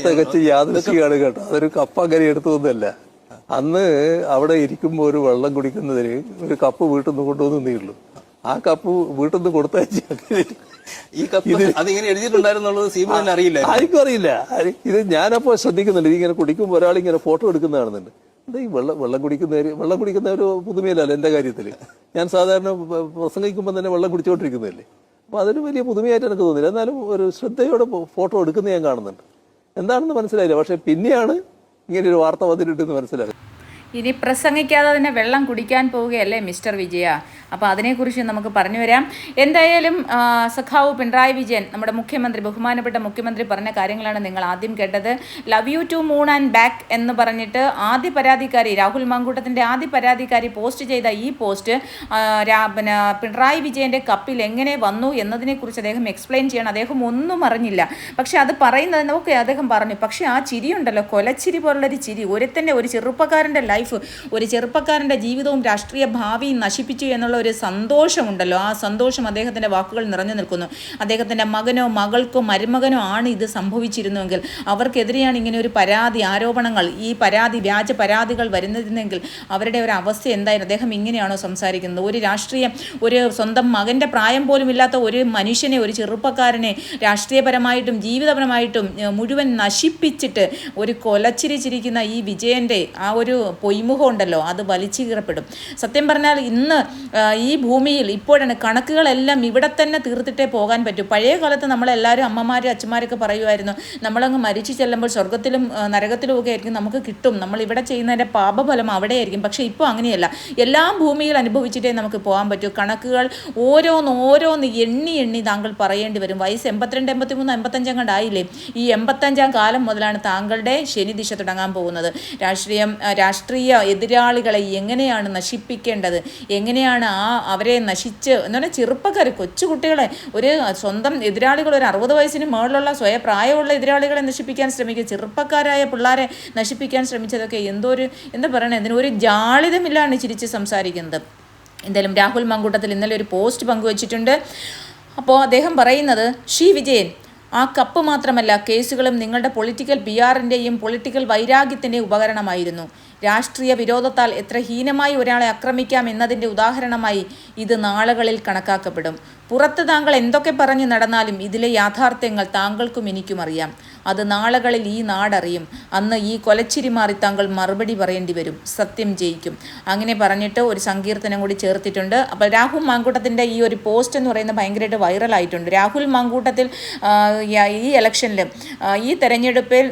തികച്ച് യാദൃശ്ചികമാണ് കേട്ടോ. അതൊരു കപ്പ അങ്ങനെ എടുത്തതൊന്നുമല്ല. അന്ന് അവിടെ ഇരിക്കുമ്പോൾ ഒരു വെള്ളം കുടിക്കുന്നതിന് ഒരു കപ്പ് വീട്ടിൽ നിന്ന് കൊണ്ടുവന്നേ ഉള്ളൂ. ആ കപ്പ് വീട്ടിൽ നിന്ന് കൊടുത്തയച്ച് ഈ കപ്പ് അതിങ്ങനെ എഴുതിയിട്ടുണ്ടായിരുന്നുള്ളത് സീമന് അറിയില്ല. ആർക്കും അറിയില്ല. ഇത് ഞാനപ്പോ ശ്രദ്ധിക്കുന്നുണ്ട്. ഇതിങ്ങനെ കുടിക്കുമ്പോൾ ഒരാളിങ്ങനെ ഫോട്ടോ എടുക്കുന്ന കാണുന്നുണ്ട്. എന്താ ഈ വെള്ളം കുടിക്കുന്ന ഒരു പുതുമയിലല്ല എന്റെ കാര്യത്തില്. ഞാൻ സാധാരണ പ്രസംഗിക്കുമ്പോൾ തന്നെ വെള്ളം കുടിച്ചുകൊണ്ടിരിക്കുന്നതല്ലേ. അപ്പൊ അതൊരു വലിയ പുതുമയായിട്ട് എനിക്ക് തോന്നില്ല. എന്നാലും ഒരു ശ്രദ്ധയോടെ ഫോട്ടോ എടുക്കുന്നത് ഞാൻ കാണുന്നുണ്ട്. എന്താണെന്ന് മനസ്സിലായില്ല. പക്ഷെ പിന്നെയാണ് ഇങ്ങനെ ഒരു വാർത്ത വന്നിട്ടുണ്ടെന്ന് മനസ്സിലായത്. ഇനി പ്രസംഗിക്കാതെ തന്നെ വെള്ളം കുടിക്കാൻ പോവുകയല്ലേ മിസ്റ്റർ വിജയ. അപ്പോൾ അതിനെക്കുറിച്ച് നമുക്ക് പറഞ്ഞു വരാം. എന്തായാലും സഖാവ് പിണറായി വിജയൻ, നമ്മുടെ മുഖ്യമന്ത്രി, ബഹുമാനപ്പെട്ട മുഖ്യമന്ത്രി പറഞ്ഞ കാര്യങ്ങളാണ് നിങ്ങൾ ആദ്യം കേട്ടത്. Love you to moon and back എന്ന് പറഞ്ഞിട്ട് ആദ്യ പരാതിക്കാരി രാഹുൽ മാങ്കൂട്ടത്തിൻ്റെ ആദ്യ പരാതിക്കാരി പോസ്റ്റ് ചെയ്ത ഈ പോസ്റ്റ് പിണറായി വിജയൻ്റെ കപ്പിൽ എങ്ങനെ വന്നു എന്നതിനെക്കുറിച്ച് അദ്ദേഹം എക്സ്പ്ലെയിൻ ചെയ്യണം. അദ്ദേഹം ഒന്നും അറിഞ്ഞില്ല. പക്ഷെ അത് പറയുന്നത് നോക്കെ അദ്ദേഹം പറഞ്ഞു. പക്ഷെ ആ ചിരിയുണ്ടല്ലോ, കൊലച്ചിരി പോലുള്ളൊരു ചിരി. ഒരു ചെറുപ്പക്കാരൻ്റെ ലൈഫ്, ഒരു ചെറുപ്പക്കാരൻ്റെ ജീവിതവും രാഷ്ട്രീയ ഭാവിയും നശിപ്പിച്ചു എന്നുള്ള ഒരു സന്തോഷമുണ്ടല്ലോ, ആ സന്തോഷം അദ്ദേഹത്തിൻ്റെ വാക്കുകൾ നിറഞ്ഞു നിൽക്കുന്നു. അദ്ദേഹത്തിൻ്റെ മകനോ മകൾക്കോ മരുമകനോ ആണ് ഇത് സംഭവിച്ചിരുന്നുവെങ്കിൽ അവർക്കെതിരെയാണ് ഇങ്ങനെ ഒരു ആരോപണങ്ങൾ, ഈ വ്യാജ പരാതികൾ വരുന്നതെങ്കിൽ അവരുടെ ഒരു അവസ്ഥ എന്തായിരുന്നു? അദ്ദേഹം ഇങ്ങനെയാണോ സംസാരിക്കുന്നത്? ഒരു സ്വന്തം മകൻ്റെ പ്രായം പോലും ഇല്ലാത്ത ഒരു മനുഷ്യനെ, ഒരു ചെറുപ്പക്കാരനെ രാഷ്ട്രീയപരമായിട്ടും ജീവിതപരമായിട്ടും മുഴുവൻ നശിപ്പിച്ചിട്ട് ഒരു കൊലച്ചിരിച്ചിരിക്കുന്ന ഈ വിജയൻ്റെ ആ ഒരു പൊയ്മുഖം ഉണ്ടല്ലോ, അത് വലിച്ചു കീറപ്പെടും. സത്യം പറഞ്ഞാൽ ഇന്ന് ഈ ഭൂമിയിൽ ഇപ്പോഴാണ് കണക്കുകളെല്ലാം ഇവിടെ തന്നെ തീർത്തിട്ടേ പോകാൻ പറ്റൂ. പഴയ കാലത്ത് നമ്മളെല്ലാവരും അമ്മമാരും അച്ഛന്മാരൊക്കെ പറയുമായിരുന്നു, നമ്മളങ്ങ് മരിച്ചു ചെല്ലുമ്പോൾ സ്വർഗത്തിലും നരകത്തിലും ഒക്കെ ആയിരിക്കും നമുക്ക് കിട്ടും, നമ്മൾ ഇവിടെ ചെയ്യുന്നതിൻ്റെ പാപഫലം അവിടെയായിരിക്കും. പക്ഷേ ഇപ്പോൾ അങ്ങനെയല്ല. എല്ലാം ഭൂമിയിൽ അനുഭവിച്ചിട്ടേ നമുക്ക് പോകാൻ പറ്റൂ. കണക്കുകൾ ഓരോന്ന് എണ്ണി താങ്കൾ പറയേണ്ടി വരും. വയസ്സ് 82, 83, 85 കണ്ടായില്ലേ? ഈ 85-ാം കാലം മുതലാണ് താങ്കളുടെ ശനിദിശ തുടങ്ങാൻ പോകുന്നത്. രാഷ്ട്രീയ എതിരാളികളെ എങ്ങനെയാണ് നശിപ്പിക്കേണ്ടത്, എങ്ങനെയാണ് അവരെ നശിച്ച് എന്ന് പറഞ്ഞാൽ ചെറുപ്പക്കാർ, കൊച്ചുകുട്ടികളെ, ഒരു സ്വന്തം എതിരാളികൾ, ഒരു 60 വയസ്സിന് മുകളിലുള്ള പ്രായമുള്ള എതിരാളികളെ നശിപ്പിക്കാൻ ശ്രമിക്കുക, ചെറുപ്പക്കാരായ പിള്ളേരെ നശിപ്പിക്കാൻ ശ്രമിച്ചതൊക്കെ എന്താ പറയണത്, ഇതിനൊരു ജാളിതമില്ലാണ് ചിരിച്ച് സംസാരിക്കുന്നത്. എന്തായാലും രാഹുൽ മാങ്കൂട്ടത്തിൽ ഇന്നലെ ഒരു പോസ്റ്റ് പങ്കുവച്ചിട്ടുണ്ട്. അപ്പോൾ അദ്ദേഹം പറയുന്നത്, വിജയൻ, ആ കപ്പ് മാത്രമല്ല, കേസുകളും നിങ്ങളുടെ പൊളിറ്റിക്കൽ PR-ൻ്റെയും പൊളിറ്റിക്കൽ വൈരാഗ്യത്തിൻ്റെ ഉപകരണമായിരുന്നു. രാഷ്ട്രീയ വിരോധത്താൽ എത്ര ഹീനമായി ഒരാളെ ആക്രമിക്കാം എന്നതിൻ്റെ ഉദാഹരണമായി ഇത് നാളുകളിൽ കണക്കാക്കപ്പെടും. പുറത്ത് താങ്കൾ എന്തൊക്കെ പറഞ്ഞു നടന്നാലും ഇതിലെ യാഥാർത്ഥ്യങ്ങൾ താങ്കൾക്കും എനിക്കും അറിയാം. അത് നാളുകളിൽ ഈ നാടറിയും. അന്ന് ഈ കൊലച്ചിരി മാറി താങ്കൾ മറുപടി പറയേണ്ടി വരും. സത്യം ജയിക്കും. അങ്ങനെ പറഞ്ഞിട്ട് ഒരു സങ്കീർത്തനം കൂടി ചേർത്തിട്ടുണ്ട്. അപ്പോൾ രാഹുൽ മാങ്കൂട്ടത്തിൻ്റെ ഈ ഒരു പോസ്റ്റ് എന്ന് പറയുന്നത് ഭയങ്കരമായിട്ട് വൈറലായിട്ടുണ്ട്. രാഹുൽ മാങ്കൂട്ടത്തിൽ ഈ ഇലക്ഷനിൽ, ഈ തെരഞ്ഞെടുപ്പിൽ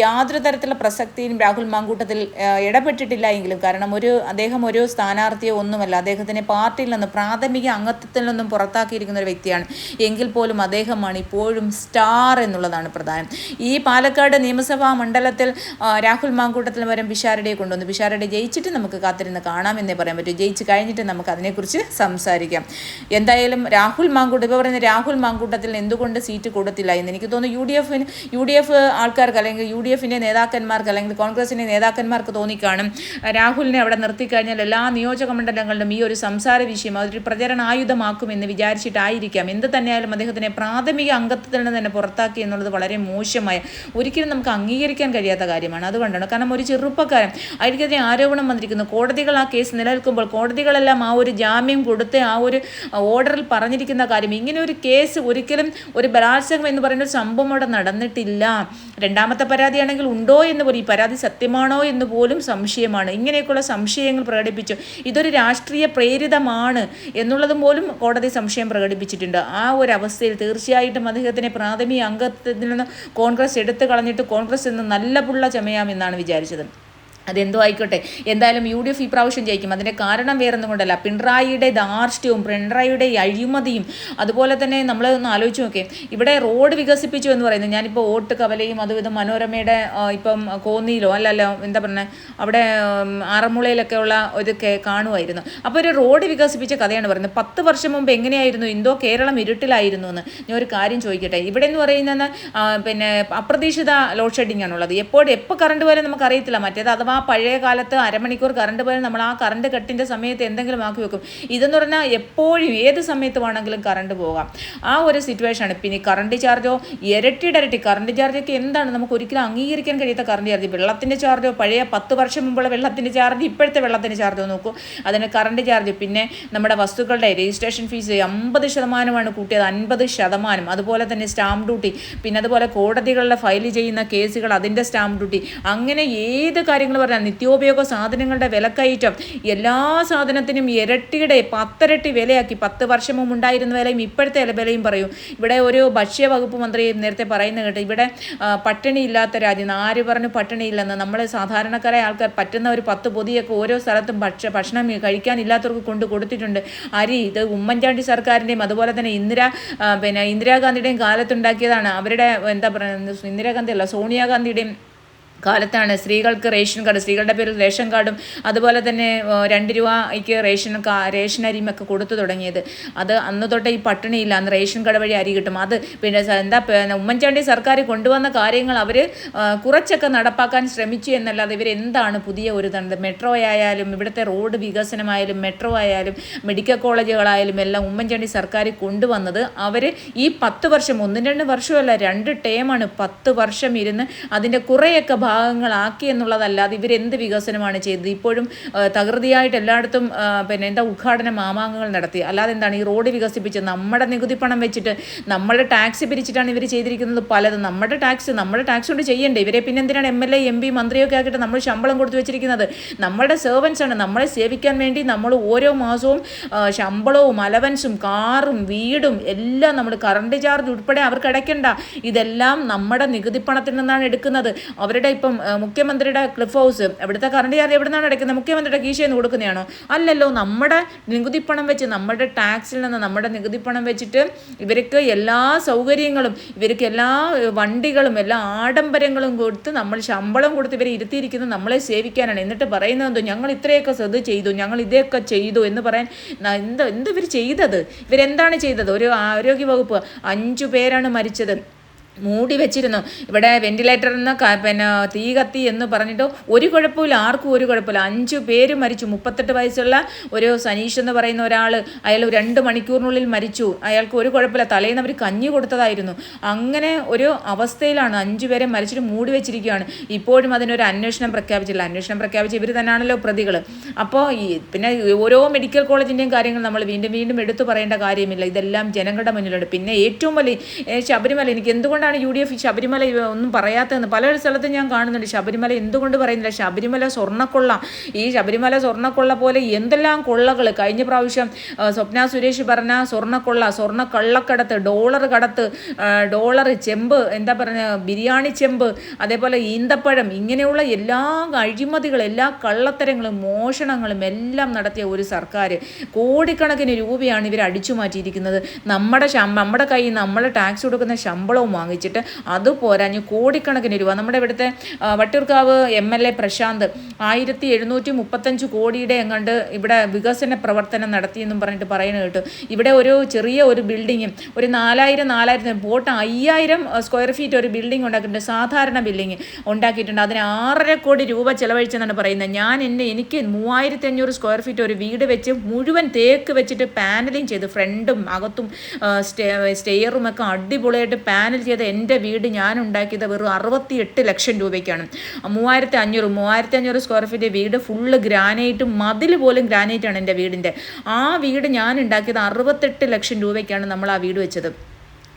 യാതൊരു തരത്തിലുള്ള പ്രസക്തിയും രാഹുൽ മാങ്കൂട്ടത്തിൽ ഇടപെട്ടിട്ടില്ല എങ്കിലും, കാരണം അദ്ദേഹം ഒരു സ്ഥാനാർത്ഥിയോ ഒന്നുമല്ല, അദ്ദേഹത്തിനെ പാർട്ടിയിൽ നിന്ന്, പ്രാഥമിക അംഗത്വത്തിൽ നിന്നും പുറത്താക്കിയിരിക്കുന്ന ഒരു വ്യക്തിയാണ്. എങ്കിൽ പോലും അദ്ദേഹമാണ് ഇപ്പോഴും സ്റ്റാർ എന്നുള്ളതാണ് പ്രധാനം. ഈ പാലക്കാട് നിയമസഭാ മണ്ഡലത്തിൽ രാഹുൽ മാങ്കൂട്ടത്തിൽ വരും പിഷാരടിയെ കൊണ്ടുവന്നു. പിഷാരടി ജയിച്ചിട്ട് നമുക്ക് കാത്തിരുന്ന് കാണാമെന്നേ പറയാൻ പറ്റൂ. ജയിച്ച് കഴിഞ്ഞിട്ട് നമുക്ക് അതിനെക്കുറിച്ച് സംസാരിക്കാം. എന്തായാലും രാഹുൽ മാങ്കൂട്ടത്തിൽ എന്തുകൊണ്ട് സീറ്റ് കൊടുത്തില്ല എന്ന് എനിക്ക് തോന്നുന്നു UDF ആൾക്കാർക്ക്, അല്ലെങ്കിൽ UDF-ൻ്റെ നേതാക്കന്മാർക്ക്, അല്ലെങ്കിൽ കോൺഗ്രസിൻ്റെ നേതാക്കന്മാർക്ക് തോന്നിക്കാണും രാഹുലിനെ അവിടെ നിർത്തിക്കഴിഞ്ഞാൽ എല്ലാ നിയോജക മണ്ഡലങ്ങളിലും ഈ ഒരു സംസാര വിഷയം അതൊരു പ്രചരണായുധമാക്കുമെന്ന് വിചാരിച്ചിട്ടായിരിക്കാം. എന്ത് തന്നെയായാലും അദ്ദേഹത്തിനെ പ്രാഥമിക അംഗത്വത്തിൽ നിന്ന് തന്നെ പുറത്താക്കി എന്നുള്ളത് വളരെ മോശമായ, ഒരിക്കലും നമുക്ക് അംഗീകരിക്കാൻ കഴിയാത്ത കാര്യമാണ്. അതുകൊണ്ടാണ്, കാരണം ഒരു ചെറുപ്പക്കാരൻ, അവർക്കെതിരെ ആരോപണം വന്നിരിക്കുന്നു. കോടതികൾ ആ കേസ് നിലനിൽക്കുമ്പോൾ കോടതികളെല്ലാം ആ ഒരു ജാമ്യം കൊടുത്ത് ആ ഒരു ഓർഡറിൽ പറഞ്ഞിരിക്കുന്ന കാര്യം, ഇങ്ങനെ ഒരു കേസ് ഒരിക്കലും ഒരു ബലാത്സംഗം എന്ന് പറയുന്ന ഒരു സംഭവം അവിടെ നടന്നിട്ടില്ല. രണ്ടാമത്തെ പരാതിയാണെങ്കിൽ ഉണ്ടോ എന്ന് പോലും, ഈ പരാതി സത്യമാണോ എന്ന് പോലും സംശയമാണ്. ഇങ്ങനെയൊക്കെയുള്ള സംശയങ്ങൾ പ്രകടിപ്പിച്ചു. ഇതൊരു രാഷ്ട്രീയ പ്രേരിതമാണ് എന്നുള്ളതും പോലും കോടതി സംശയം പ്രകടിപ്പിച്ചിട്ടുണ്ട്. ആ ഒരു അവസ്ഥയിൽ തീർച്ചയായിട്ടും അദ്ദേഹത്തിനെ പ്രാഥമിക അംഗത്തിൽ നിന്ന് കോൺഗ്രസ് എടുത്തു കളഞ്ഞിട്ട് കോൺഗ്രസ് എന്ന് നല്ല പുള്ള ചമയാമെന്നാണ് വിചാരിച്ചത്. അതെന്തോ ആയിക്കോട്ടെ. എന്തായാലും UDF ഈ പ്രാവശ്യം ജയിക്കും. അതിൻ്റെ കാരണം വേറൊന്നും കൊണ്ടല്ല, പിണറായിയുടെ ധാർഷ്ട്യവും പിണറായിയുടെ അഴിമതിയും. അതുപോലെ തന്നെ നമ്മൾ ഒന്ന് ആലോചിച്ച് നോക്കേ, ഇവിടെ റോഡ് വികസിപ്പിച്ചു എന്ന് പറയുന്നത്, ഞാനിപ്പോൾ ഓട്ട് കവലയും അതും മനോരമയുടെ ഇപ്പം കോന്നിയിലോ അല്ലല്ലോ എന്താ പറഞ്ഞത്, അവിടെ ആറന്മുളയിലൊക്കെ ഉള്ള ഇതൊക്കെ കാണുമായിരുന്നു. അപ്പോൾ ഒരു റോഡ് വികസിപ്പിച്ച കഥയാണ് പറയുന്നത്. 10 വർഷം മുമ്പ് എങ്ങനെയായിരുന്നു, എന്തോ കേരളം ഇരുട്ടിലായിരുന്നു എന്ന്. ഞാൻ ഒരു കാര്യം ചോദിക്കട്ടെ, ഇവിടെ എന്ന് പറയുന്നത് അപ്രതീക്ഷിത ലോഡ് ഷെഡിങ് ആണുള്ളത്. എപ്പോൾ കറണ്ട് പോയാലും നമുക്കറിയത്തില്ല. മറ്റേത് അഥവാ അഥവാ പഴയ കാലത്ത് അരമണിക്കൂർ കറണ്ട് പോയാൽ നമ്മൾ ആ കറണ്ട് കട്ടിൻ്റെ സമയത്ത് എന്തെങ്കിലും ആക്കി വെക്കും. ഇതെന്ന് പറഞ്ഞാൽ എപ്പോഴും ഏത് സമയത്ത് വേണമെങ്കിലും കറണ്ട് പോകാം. ആ ഒരു സിറ്റുവേഷനാണ്. പിന്നെ കറണ്ട് ചാർജോ ഇരട്ടി കറണ്ട് ചാർജൊക്കെ എന്താണ് നമുക്ക് ഒരിക്കലും അംഗീകരിക്കാൻ കഴിയാത്ത കറണ്ട് ചാർജ്. വെള്ളത്തിൻ്റെ ചാർജോ പഴയ 10 വർഷം മുമ്പുള്ള വെള്ളത്തിൻ്റെ ചാർജ് ഇപ്പോഴത്തെ വെള്ളത്തിൻ്റെ ചാർജോ നോക്കൂ. അതിന് കറണ്ട് ചാർജ്. പിന്നെ നമ്മുടെ വസ്തുക്കളുടെ രജിസ്ട്രേഷൻ ഫീസ് 50% കൂട്ടിയത് 50%. അതുപോലെ തന്നെ സ്റ്റാമ്പ് ഡ്യൂട്ടി, പിന്നെ അതുപോലെ കോടതികളിലെ ഫയൽ ചെയ്യുന്ന കേസുകൾ അതിൻ്റെ സ്റ്റാമ്പ് ഡ്യൂട്ടി, അങ്ങനെ ഏത് കാര്യങ്ങൾ പറഞ്ഞാൽ നിത്യോപയോഗ സാധനങ്ങളുടെ വിലക്കയറ്റം, എല്ലാ സാധനത്തിനും ഇരട്ടിയുടെ 10 ഇരട്ടി വിലയാക്കി. 10 വർഷം മുമ്പ് ഉണ്ടായിരുന്ന വിലയും ഇപ്പോഴത്തെ വിലയും പറയും. ഇവിടെ ഒരു ഭക്ഷ്യവകുപ്പ് മന്ത്രി നേരത്തെ പറയുന്നത് കേട്ടോ, ഇവിടെ പട്ടിണി ഇല്ലാത്ത രാജ്യം. ആര് പറഞ്ഞു പട്ടിണിയില്ലെന്ന്? നമ്മൾ സാധാരണക്കാരായ ആൾക്കാർ പറ്റുന്ന ഒരു 10 പൊതിയൊക്കെ ഓരോ സ്ഥലത്തും ഭക്ഷണം കഴിക്കാനില്ലാത്തവർക്ക് കൊണ്ട് കൊടുത്തിട്ടുണ്ട്. അരി ഇത് ഉമ്മൻചാണ്ടി സർക്കാരിൻ്റെയും അതുപോലെ തന്നെ ഇന്ദിരാഗാന്ധിയുടെയും കാലത്തുണ്ടാക്കിയതാണ്. അവരുടെ എന്താ പറയുക, ഇന്ദിരാഗാന്ധി അല്ല, സോണിയാഗാന്ധിയുടെയും കാലത്താണ് സ്ത്രീകൾക്ക് റേഷൻ കാർഡ്, സ്ത്രീകളുടെ പേരിൽ റേഷൻ കാർഡും അതുപോലെ തന്നെ 2 രൂപയ്ക്ക് റേഷൻ അരിയുമൊക്കെ കൊടുത്തു തുടങ്ങിയത്. അത് അന്ന് തൊട്ടേ ഈ പട്ടിണിയില്ല. അന്ന് റേഷൻ കട വഴി അരി കിട്ടും. അത് പിന്നെ ഉമ്മൻചാണ്ടി സർക്കാർ കൊണ്ടുവന്ന കാര്യങ്ങൾ അവർ കുറച്ചൊക്കെ നടപ്പാക്കാൻ ശ്രമിച്ചു എന്നല്ലാതെ ഇവരെന്താണ് പുതിയ ഒരു മെട്രോ ആയാലും ഇവിടുത്തെ റോഡ് വികസനമായാലും മെട്രോ ആയാലും മെഡിക്കൽ കോളേജുകളായാലും എല്ലാം ഉമ്മൻചാണ്ടി സർക്കാർ കൊണ്ടുവന്നത് അവർ ഈ 10 വർഷം 1-2 വർഷമല്ല 2 ടേമാണ് 10 വർഷം ഇരുന്ന് അതിൻ്റെ കുറേയൊക്കെ ഭാഗങ്ങളാക്കി എന്നുള്ളതല്ലാതെ ഇവരെന്ത് വികസനമാണ് ചെയ്തത്? ഇപ്പോഴും തകൃതിയായിട്ട് എല്ലായിടത്തും ഉദ്ഘാടന മാമാങ്കങ്ങൾ നടത്തി. അല്ലാതെ എന്താണ് ഈ റോഡ് വികസിപ്പിച്ചത്? നമ്മുടെ നികുതി പണം വെച്ചിട്ട് നമ്മുടെ ടാക്സ് പിരിച്ചിട്ടാണ് ഇവർ ചെയ്തിരിക്കുന്നത് പലതും. നമ്മുടെ ടാക്സ് കൊണ്ട് ചെയ്യണ്ടേ? ഇവരെ പിന്നെ എന്തിനാണ് MLA MP മന്ത്രിയൊക്കെ ആക്കിയിട്ട് നമ്മൾ ശമ്പളം കൊടുത്തു വെച്ചിരിക്കുന്നത്? നമ്മളുടെ സെർവൻസ് ആണ്. നമ്മളെ സേവിക്കാൻ വേണ്ടി നമ്മൾ ഓരോ മാസവും ശമ്പളവും അലവൻസും കാറും വീടും എല്ലാം നമ്മൾ കറണ്ട് ചാർജ് ഉൾപ്പെടെ അവർക്ക് അടയ്ക്കണ്ട. ഇതെല്ലാം നമ്മുടെ നികുതി പണത്തിൽ നിന്നാണ് എടുക്കുന്നത്. അവരുടെ ഇപ്പം മുഖ്യമന്ത്രിയുടെ ക്ലിഫ് ഹൗസ് ഇവിടുത്തെ കറണ്ട് ചാർജ് എവിടെ നിന്നാണ് അടയ്ക്കുന്നത്? മുഖ്യമന്ത്രിയുടെ കീശയിൽ നിന്ന് കൊടുക്കുന്നതാണോ? അല്ലല്ലോ. നമ്മുടെ നികുതിപ്പണം വെച്ച് നമ്മുടെ ടാക്സിൽ നിന്ന് നമ്മുടെ നികുതിപ്പണം വെച്ചിട്ട് ഇവർക്ക് എല്ലാ സൗകര്യങ്ങളും ഇവർക്ക് എല്ലാ വണ്ടികളും എല്ലാ ആഡംബരങ്ങളും കൊടുത്ത് നമ്മൾ ശമ്പളം കൊടുത്ത് ഇവരെ ഇരുത്തിയിരിക്കുന്നത് നമ്മളെ സേവിക്കാനാണ്. എന്നിട്ട് പറയുന്നത് എന്തോ ഞങ്ങൾ ഇത്രയൊക്കെ ചെയ്തു, ഞങ്ങൾ ഇതൊക്കെ ചെയ്തു എന്ന് പറയാൻ എന്ത് ഇവർ ചെയ്തത്? ഇവരെന്താണ് ചെയ്തത്? ഒരു ആരോഗ്യ വകുപ്പ് 5 പേരാണ് മരിച്ചത്, മൂടി വെച്ചിരുന്നു. ഇവിടെ വെന്റിലേറ്ററിൽ നിന്ന് തീ കത്തി എന്ന് പറഞ്ഞിട്ട് ഒരു കുഴപ്പമില്ല, ആർക്കും ഒരു കുഴപ്പമില്ല. 5 പേര് മരിച്ചു. 38 വയസ്സുള്ള ഒരു സനീഷ് എന്ന് പറയുന്ന ഒരാൾ, അയാൾ 2 മണിക്കൂറിനുള്ളിൽ മരിച്ചു. അയാൾക്ക് ഒരു കുഴപ്പമില്ല, തലേന്ന് അവർ കഞ്ഞി കൊടുത്തതായിരുന്നു. അങ്ങനെ ഒരു അവസ്ഥയിലാണ് 5 പേരെ മരിച്ചിട്ട് മൂടി വെച്ചിരിക്കുകയാണ്. ഇപ്പോഴും അതിനൊരു അന്വേഷണം പ്രഖ്യാപിച്ചില്ല. അന്വേഷണം പ്രഖ്യാപിച്ച് ഇവർ തന്നെയാണല്ലോ പ്രതികൾ. അപ്പോൾ പിന്നെ ഓരോ മെഡിക്കൽ കോളേജിൻ്റെയും കാര്യങ്ങൾ നമ്മൾ വീണ്ടും എടുത്തു പറയേണ്ട കാര്യമില്ല. ഇതെല്ലാം ജനങ്ങളുടെ മുന്നിലുണ്ട്. പിന്നെ ഏറ്റവും വലിയ ശബരിമല, എനിക്ക് എന്തുകൊണ്ടാണ് UDF ശബരിമല ഒന്നും പറയാത്തതെന്ന് പല സ്ഥലത്തും ഞാൻ കാണുന്നുണ്ട്. ശബരിമല എന്തുകൊണ്ട് പറയുന്നില്ല? ശബരിമല സ്വർണ്ണക്കൊള്ള, ഈ ശബരിമല സ്വർണ്ണക്കൊള്ള പോലെ എന്തെല്ലാം കൊള്ളകൾ കഴിഞ്ഞ പ്രാവശ്യം സ്വപ്ന സുരേഷ് പറഞ്ഞ സ്വർണ്ണക്കൊള്ള, സ്വർണ്ണക്കള്ളക്കടത്ത്, ഡോളർ ചെമ്പ്, എന്താ പറയുക, ബിരിയാണി ചെമ്പ്, അതേപോലെ ഈന്തപ്പഴം, ഇങ്ങനെയുള്ള എല്ലാ അഴിമതികളും എല്ലാ കള്ളത്തരങ്ങളും മോഷണങ്ങളും എല്ലാം നടത്തിയ ഒരു സർക്കാർ. കോടിക്കണക്കിന് രൂപയാണ് ഇവർ അടിച്ചു മാറ്റിയിരിക്കുന്നത്. നമ്മുടെ കയ്യിൽ നമ്മൾ ടാക്സ് കൊടുക്കുന്ന ശമ്പളവും വാങ്ങിച്ചിട്ട് അത് പോരാഞ്ഞ് കോടിക്കണക്കിന് രൂപ. നമ്മുടെ ഇവിടുത്തെ വട്ടിയൂർക്കാവ് MLA പ്രശാന്ത് 1735 കോടിയുടെ എങ്ങാണ്ട് ഇവിടെ വികസന പ്രവർത്തനം നടത്തിയെന്നും പറഞ്ഞിട്ട് പറയുന്നത് കേട്ടു. ഇവിടെ ഒരു ചെറിയ ഒരു ബിൽഡിങ്ങും ഒരു 4000 പോട്ട് 5000 സ്ക്വയർ ഫീറ്റ് ഒരു ബിൽഡിംഗ് ഉണ്ടാക്കിയിട്ടുണ്ട്. സാധാരണ ബിൽഡിങ് ഉണ്ടാക്കിയിട്ടുണ്ട്. അതിന് 6.5 കോടി രൂപ ചെലവഴിച്ചെന്നാണ് പറയുന്നത്. എനിക്ക് 3500 സ്ക്വയർ ഫീറ്റ് ഒരു വീട് വെച്ച് മുഴുവൻ തേക്ക് വെച്ചിട്ട് പാനലിങ് ചെയ്ത് ഫ്രണ്ടും അകത്തും സ്റ്റെയറും ഒക്കെ അടിപൊളിയായിട്ട് പാനൽ ചെയ്ത് എൻ്റെ വീട് ഞാൻ ഉണ്ടാക്കിയത് വെറും 68 ലക്ഷം രൂപയ്ക്കാണ്. 3500 സ്ക്വയർ ഫീറ്റ് വീട് ഫുള്ള് ഗ്രാനൈറ്റും, മതിൽ പോലും ഗ്രാനൈറ്റാണ് എൻ്റെ വീടിൻ്റെ. ആ വീട് ഞാൻ ഉണ്ടാക്കിയത് 68 ലക്ഷം രൂപയ്ക്കാണ് നമ്മൾ ആ വീട് വെച്ചത്.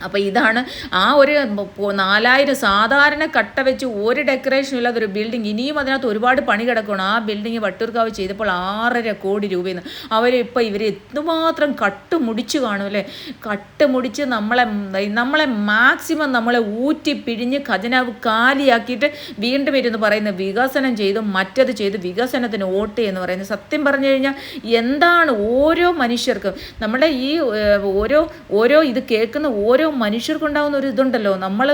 അപ്പോൾ ഇതാണ് ആ ഒരു 4000 സാധാരണ കട്ട വെച്ച് ഒരു ഡെക്കറേഷനും ഇല്ലാത്ത ഒരു ബിൽഡിംഗ്. ഇനിയും അതിനകത്ത് ഒരുപാട് പണി കിടക്കണം. ആ ബിൽഡിങ് വട്ടിയൂർക്കാവ് ചെയ്തപ്പോൾ 6.5 കോടി രൂപയെന്ന്. അവരിപ്പോൾ ഇവർ എന്തുമാത്രം കട്ടുമുടിച്ച് കാണും അല്ലേ? കട്ടുമുടിച്ച് നമ്മളെ മാക്സിമം നമ്മളെ ഊറ്റി പിഴിഞ്ഞ് ഖജനാവ് കാലിയാക്കിയിട്ട് വീണ്ടും ഇരുന്ന് പറയുന്നത് വികസനം ചെയ്തു, മറ്റത് ചെയ്ത്, വികസനത്തിന് വോട്ട് എന്ന് പറയുന്നത്. സത്യം പറഞ്ഞു കഴിഞ്ഞാൽ എന്താണ് ഓരോ മനുഷ്യർക്കും നമ്മുടെ ഈ ഓരോ ഇത് കേൾക്കുന്ന ഓരോ ഓരോ മനുഷ്യർക്കുണ്ടാകുന്ന ഒരു ഇതുണ്ടല്ലോ, നമ്മൾ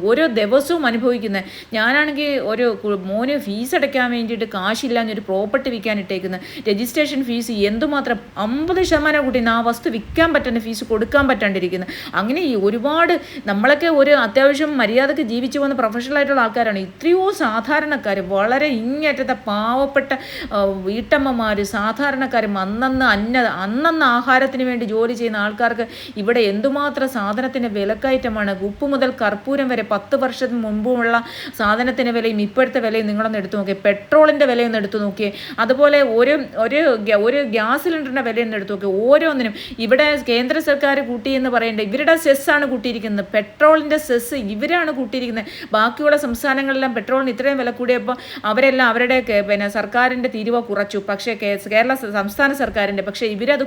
ഓരോ ദിവസവും അനുഭവിക്കുന്നത്. ഞാനാണെങ്കിൽ ഒരു മോന് ഫീസ് അടയ്ക്കാൻ വേണ്ടിയിട്ട് കാശില്ലാഞ്ഞൊരു പ്രോപ്പർട്ടി വിൽക്കാൻ ഇട്ടേക്കുന്നത്. രജിസ്ട്രേഷൻ ഫീസ് എന്തുമാത്രം 50% കൂട്ടി ആ വസ്തു വിൽക്കാൻ പറ്റുന്ന ഫീസ് കൊടുക്കാൻ പറ്റാണ്ടിരിക്കുന്നത്. അങ്ങനെ ഈ ഒരുപാട് നമ്മളൊക്കെ ഒരു അത്യാവശ്യം മര്യാദക്ക് ജീവിച്ചു പോകുന്ന പ്രൊഫഷണൽ ആയിട്ടുള്ള ആൾക്കാരാണ്. ഇത്രയോ സാധാരണക്കാർ, വളരെ ഇങ്ങേറ്റത്തെ പാവപ്പെട്ട വീട്ടമ്മമാർ, സാധാരണക്കാർ, അന്നന്ന് ആഹാരത്തിന് വേണ്ടി ജോലി ചെയ്യുന്ന ആൾക്കാർക്ക് ഇവിടെ എന്തുമാത്രം സാധനത്തിൻ്റെ വിലക്കയറ്റമാണ്. ഉപ്പ് മുതൽ കർപ്പൂരം വരെ 10 വർഷത്തിന് മുമ്പുള്ള സാധനത്തിൻ്റെ വിലയും ഇപ്പോഴത്തെ വിലയും നിങ്ങളൊന്ന് എടുത്തു നോക്കിയേ. പെട്രോളിൻ്റെ വിലയൊന്ന് എടുത്തു നോക്കിയേ. അതുപോലെ ഒരു ഗ്യാസ് സിലിണ്ടറിൻ്റെ വിലയൊന്ന് എടുത്തു നോക്കിയേ. ഓരോന്നിനും ഇവിടെ കേന്ദ്ര സർക്കാർ കൂട്ടി എന്ന് പറയേണ്ടത് ഇവരുടെ സെസ്സാണ് കൂട്ടിയിരിക്കുന്നത്. പെട്രോളിൻ്റെ സെസ് ഇവരാണ് കൂട്ടിയിരിക്കുന്നത്. ബാക്കിയുള്ള സംസ്ഥാനങ്ങളെല്ലാം പെട്രോളിന് ഇത്രയും വില കൂടിയപ്പോൾ അവരെല്ലാം അവരുടെ സർക്കാരിൻ്റെ തീരുവ കുറച്ചു. പക്ഷേ കേരള സംസ്ഥാന സർക്കാരിൻ്റെ, പക്ഷേ ഇവരത്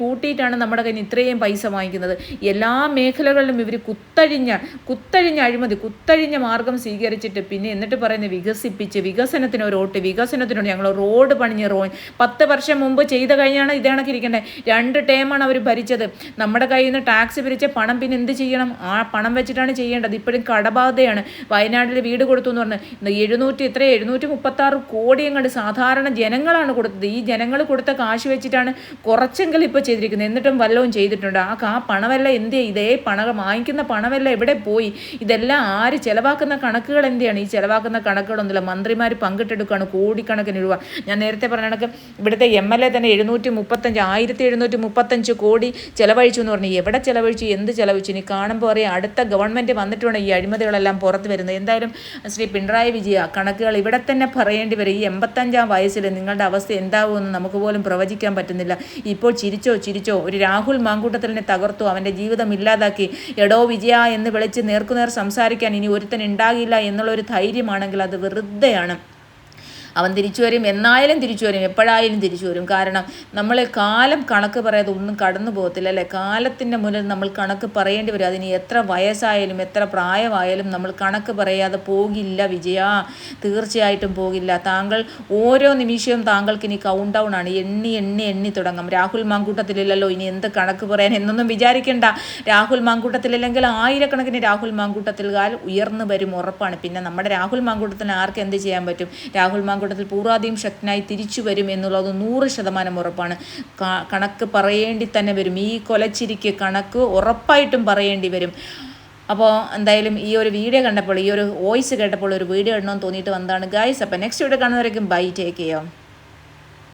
കൂട്ടിയിട്ടാണ് നമ്മുടെ കയ്യിൽ നിന്ന് ഇത്രയും പൈസ വാങ്ങിക്കുന്നത്. എല്ലാ മേഖലകളിലും ഇവർ കുത്തഴിഞ്ഞ അഴിമതി, കുത്തഴിഞ്ഞ മാർഗം സ്വീകരിച്ചിട്ട് പിന്നെ എന്നിട്ട് പറയുന്നത് വികസിപ്പിച്ച്, വികസനത്തിന് ഒരു വോട്ട്, വികസനത്തിനോട് ഞങ്ങൾ റോഡ് പണിഞ്ഞ് 10 വർഷം മുമ്പ് ചെയ്ത് കഴിഞ്ഞാണ് ഇത് കണക്കിരിക്കേണ്ടത്. 2 ടേമാണ് അവർ ഭരിച്ചത്. നമ്മുടെ കയ്യിൽ നിന്ന് ടാക്സ് പിരിച്ച പണം പിന്നെ എന്ത് ചെയ്യണം? ആ പണം വെച്ചിട്ടാണ് ചെയ്യേണ്ടത്. ഇപ്പോഴും കടബാധയാണ്. വയനാട്ടിൽ വീട് കൊടുത്തു എന്ന് പറഞ്ഞ് 736 കോടി അങ്ങോട്ട് സാധാരണ ജനങ്ങളാണ് കൊടുത്തത്. ഈ ജനങ്ങൾ കൊടുത്ത കാശ് വെച്ചിട്ടാണ് കുറച്ചെങ്കിലും ഇപ്പോൾ ചെയ്തിരിക്കുന്നത്. എന്നിട്ടും വല്ലതും ചെയ്തിട്ടുണ്ട്? ആ പണമെല്ലാം എന്ത്? ഇതേ വാങ്ങിക്കുന്ന പണമെല്ലാം എവിടെ പോയി? ഇതെല്ലാം ആര് ചെലവാക്കുന്ന കണക്കുകൾ എന്തെയാണ്? ഈ ചെലവാക്കുന്ന കണക്കുകളൊന്നുമില്ല. മന്ത്രിമാർ പങ്കിട്ടെടുക്കുകയാണ് കോടിക്കണക്കിന് രൂപ. ഞാൻ നേരത്തെ പറഞ്ഞ കണക്ക് ഇവിടുത്തെ MLA തന്നെ 1735 കോടി ചെലവഴിച്ചു എന്ന് പറഞ്ഞു. എവിടെ ചെലവഴിച്ചു? എന്ത് ചെലവഴിച്ചു? ഇനി കാണുമ്പോൾ അറിയാം. അടുത്ത ഗവൺമെൻറ് വന്നിട്ട് വേണം ഈ അഴിമതികളെല്ലാം പുറത്ത് വരുന്നത്. എന്തായാലും ശ്രീ പിണറായി വിജയ, കണക്കുകൾ ഇവിടെ തന്നെ പറയേണ്ടി വരും. ഈ 85-ാം വയസ്സിൽ നിങ്ങളുടെ അവസ്ഥ എന്താവുമെന്ന് നമുക്ക് പോലും പ്രവചിക്കാൻ പറ്റുന്നില്ല. ഇപ്പോൾ ചിരിച്ചോ ഒരു രാഹുൽ മാങ്കൂട്ടത്തിലിനെ തകർത്തു, അവൻ്റെ ജീവിതം ഇല്ലാതാക്കി. എടോ വിജയ എന്ന് വിളിച്ച് നേർക്കുനേർ സംസാരിക്കാൻ ഇനി ഒരുത്തൻ ഉണ്ടാകില്ല എന്നുള്ളൊരു ധൈര്യമാണെങ്കിൽ അത് വെറുതെയാണ്. അവൻ തിരിച്ചു വരും, എന്നായാലും തിരിച്ചു വരും, എപ്പോഴായാലും തിരിച്ചു വരും. കാരണം നമ്മൾ കാലം കണക്ക് പറയാതെ ഒന്നും കടന്നു പോകത്തില്ല അല്ലേ? കാലത്തിൻ്റെ മുന്നിൽ നമ്മൾ കണക്ക് പറയേണ്ടി വരും. അതിന് എത്ര വയസ്സായാലും എത്ര പ്രായമായാലും നമ്മൾ കണക്ക് പറയാതെ പോകില്ല വിജയ, തീർച്ചയായിട്ടും പോകില്ല. താങ്കൾ ഓരോ നിമിഷവും താങ്കൾക്ക് ഇനി കൗണ്ട് ഡൗൺ ആണ്. എണ്ണി തുടങ്ങും. രാഹുൽ മാങ്കൂട്ടത്തിലില്ലല്ലോ, ഇനി എന്ത് കണക്ക് പറയാൻ എന്നൊന്നും വിചാരിക്കേണ്ട. രാഹുൽ മാങ്കൂട്ടത്തിലില്ലെങ്കിൽ ആയിരക്കണക്കിന് രാഹുൽ മാങ്കൂട്ടത്തിൽകാൽ ഉയർന്നു വരും, ഉറപ്പാണ്. പിന്നെ നമ്മുടെ രാഹുൽ മാങ്കൂട്ടത്തിന് ആർക്ക് എന്ത് ചെയ്യാൻ പറ്റും? രാഹുൽ മാങ്കൂട്ടത്തിൽ പൂർവാധികം ശക്തനായി തിരിച്ചു വരും എന്നുള്ളത് 100% ഉറപ്പാണ്. കണക്ക് പറയേണ്ടി തന്നെ വരും. ഈ കൊലച്ചിരിക്ക് കണക്ക് ഉറപ്പായിട്ടും പറയേണ്ടി വരും. അപ്പോൾ എന്തായാലും ഈ ഒരു വീഡിയോ കണ്ടപ്പോൾ, ഈ ഒരു വോയിസ് കേട്ടപ്പോൾ ഒരു വീഡിയോ ഇടണമെന്ന് തോന്നിയിട്ട് വന്നതാണ് ഗൈസ്. അപ്പോൾ നെക്സ്റ്റ് വീഡിയോ കാണുന്നവരേക്കും ബൈ, ടേക്ക് കെയർ.